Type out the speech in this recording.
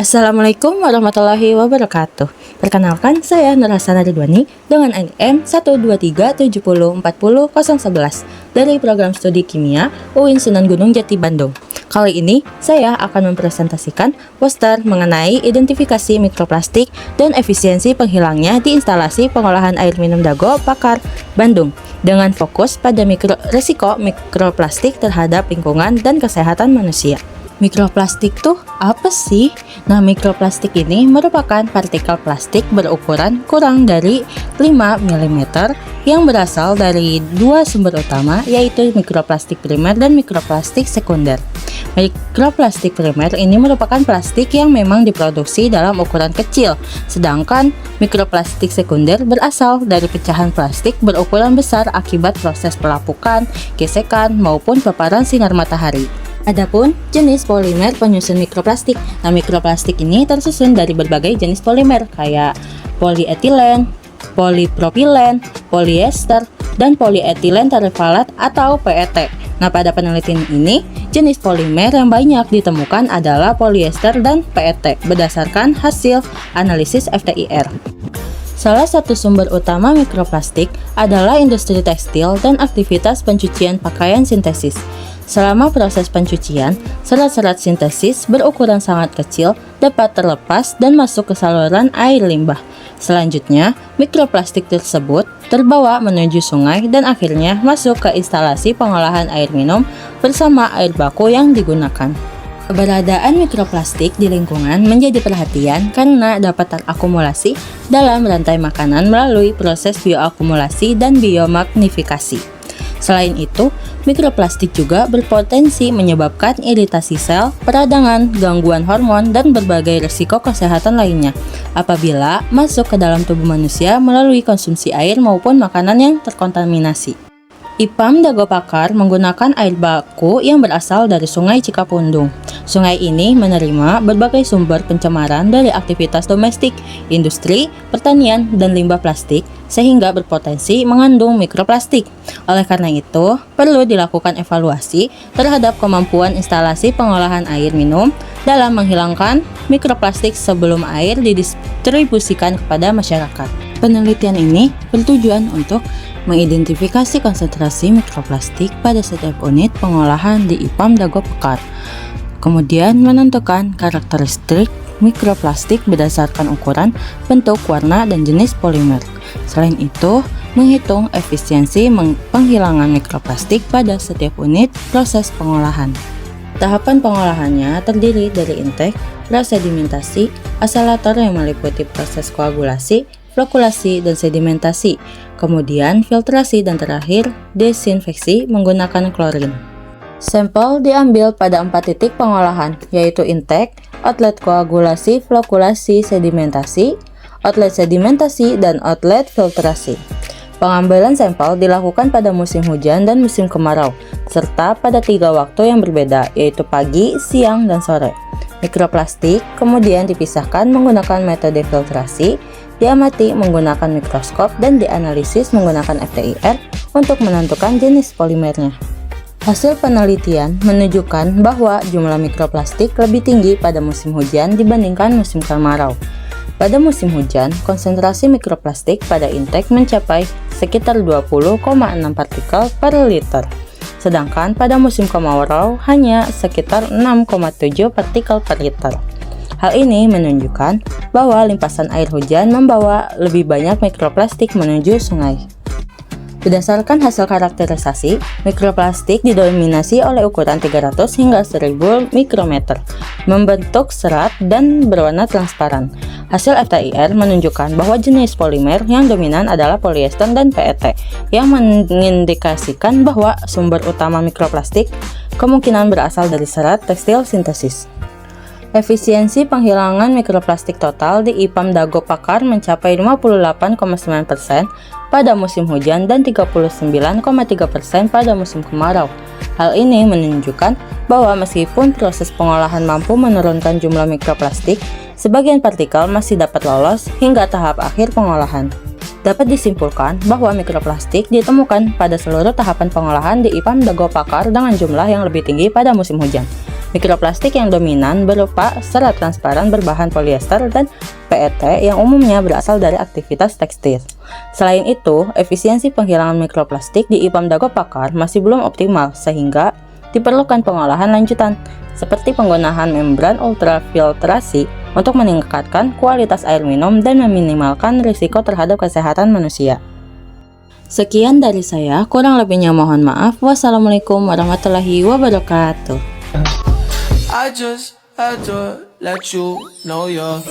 Assalamualaikum warahmatullahi wabarakatuh. Perkenalkan, saya Nurhasana Ridwani dengan NIM 123704011 dari Program Studi Kimia UIN Sunan Gunung Jati Bandung. Kali ini saya akan mempresentasikan poster mengenai identifikasi mikroplastik dan efisiensi penghilangnya di instalasi pengolahan air minum Dago Pakar Bandung dengan fokus pada risiko mikroplastik terhadap lingkungan dan kesehatan manusia. Mikroplastik tuh apa sih? Nah, mikroplastik ini merupakan partikel plastik berukuran kurang dari 5 mm yang berasal dari dua sumber utama, yaitu mikroplastik primer dan mikroplastik sekunder. Mikroplastik primer ini merupakan plastik yang memang diproduksi dalam ukuran kecil, sedangkan mikroplastik sekunder berasal dari pecahan plastik berukuran besar akibat proses pelapukan, gesekan, maupun paparan sinar matahari. Adapun jenis polimer penyusun mikroplastik. Nah, mikroplastik ini tersusun dari berbagai jenis polimer kayak polietilen, polipropilen, polyester, dan polietilen terephthalate atau PET. Nah, pada penelitian ini, jenis polimer yang banyak ditemukan adalah polyester dan PET berdasarkan hasil analisis FTIR. Salah satu sumber utama mikroplastik adalah industri tekstil dan aktivitas pencucian pakaian sintesis. Selama proses pencucian, serat-serat sintesis berukuran sangat kecil dapat terlepas dan masuk ke saluran air limbah. Selanjutnya, mikroplastik tersebut terbawa menuju sungai dan akhirnya masuk ke instalasi pengolahan air minum bersama air baku yang digunakan. Keberadaan mikroplastik di lingkungan menjadi perhatian karena dapat terakumulasi dalam rantai makanan melalui proses bioakumulasi dan biomagnifikasi. Selain itu, mikroplastik juga berpotensi menyebabkan iritasi sel, peradangan, gangguan hormon, dan berbagai risiko kesehatan lainnya apabila masuk ke dalam tubuh manusia melalui konsumsi air maupun makanan yang terkontaminasi. IPAM Dago Pakar menggunakan air baku yang berasal dari Sungai Cikapundung. Sungai ini menerima berbagai sumber pencemaran dari aktivitas domestik, industri, pertanian, dan limbah plastik sehingga berpotensi mengandung mikroplastik. Oleh karena itu, perlu dilakukan evaluasi terhadap kemampuan instalasi pengolahan air minum dalam menghilangkan mikroplastik sebelum air didistribusikan kepada masyarakat. Penelitian ini bertujuan untuk mengidentifikasi konsentrasi mikroplastik pada setiap unit pengolahan di IPAM Dago Pakar, kemudian menentukan karakteristik mikroplastik berdasarkan ukuran, bentuk, warna, dan jenis polimer. Selain itu, menghitung efisiensi penghilangan mikroplastik pada setiap unit proses pengolahan. Tahapan pengolahannya terdiri dari intake, prasedimentasi, asalator yang meliputi proses koagulasi, flokulasi, dan sedimentasi, kemudian filtrasi, dan terakhir desinfeksi menggunakan klorin. Sampel diambil pada 4 titik pengolahan, yaitu intake, outlet koagulasi, flokulasi, sedimentasi, outlet sedimentasi, dan outlet filtrasi. Pengambilan sampel dilakukan pada musim hujan dan musim kemarau, serta pada 3 waktu yang berbeda, yaitu pagi, siang, dan sore. Mikroplastik kemudian dipisahkan menggunakan metode filtrasi, diamati menggunakan mikroskop, dan dianalisis menggunakan FTIR untuk menentukan jenis polimernya. Hasil penelitian menunjukkan bahwa jumlah mikroplastik lebih tinggi pada musim hujan dibandingkan musim kemarau. Pada musim hujan, konsentrasi mikroplastik pada intake mencapai sekitar 20,6 partikel per liter, sedangkan pada musim kemarau hanya sekitar 6,7 partikel per liter. Hal ini menunjukkan bahwa limpasan air hujan membawa lebih banyak mikroplastik menuju sungai. Berdasarkan hasil karakterisasi, mikroplastik didominasi oleh ukuran 300 hingga 1000 mikrometer, membentuk serat dan berwarna transparan. Hasil FTIR menunjukkan bahwa jenis polimer yang dominan adalah polyester dan PET, yang mengindikasikan bahwa sumber utama mikroplastik kemungkinan berasal dari serat tekstil sintesis. Efisiensi penghilangan mikroplastik total di IPAM Dago Pakar mencapai 58,9% pada musim hujan dan 39,3% pada musim kemarau. Hal ini menunjukkan bahwa meskipun proses pengolahan mampu menurunkan jumlah mikroplastik, sebagian partikel masih dapat lolos hingga tahap akhir pengolahan. Dapat disimpulkan bahwa mikroplastik ditemukan pada seluruh tahapan pengolahan di IPAM Dago Pakar dengan jumlah yang lebih tinggi pada musim hujan. Mikroplastik yang dominan berupa serat transparan berbahan polyester dan PET yang umumnya berasal dari aktivitas tekstil. Selain itu, efisiensi penghilangan mikroplastik di IPAM Dago Pakar masih belum optimal sehingga diperlukan pengolahan lanjutan seperti penggunaan membran ultrafiltrasi untuk meningkatkan kualitas air minum dan meminimalkan risiko terhadap kesehatan manusia. Sekian dari saya, kurang lebihnya mohon maaf. Wassalamualaikum warahmatullahi wabarakatuh. I just had to let you know you're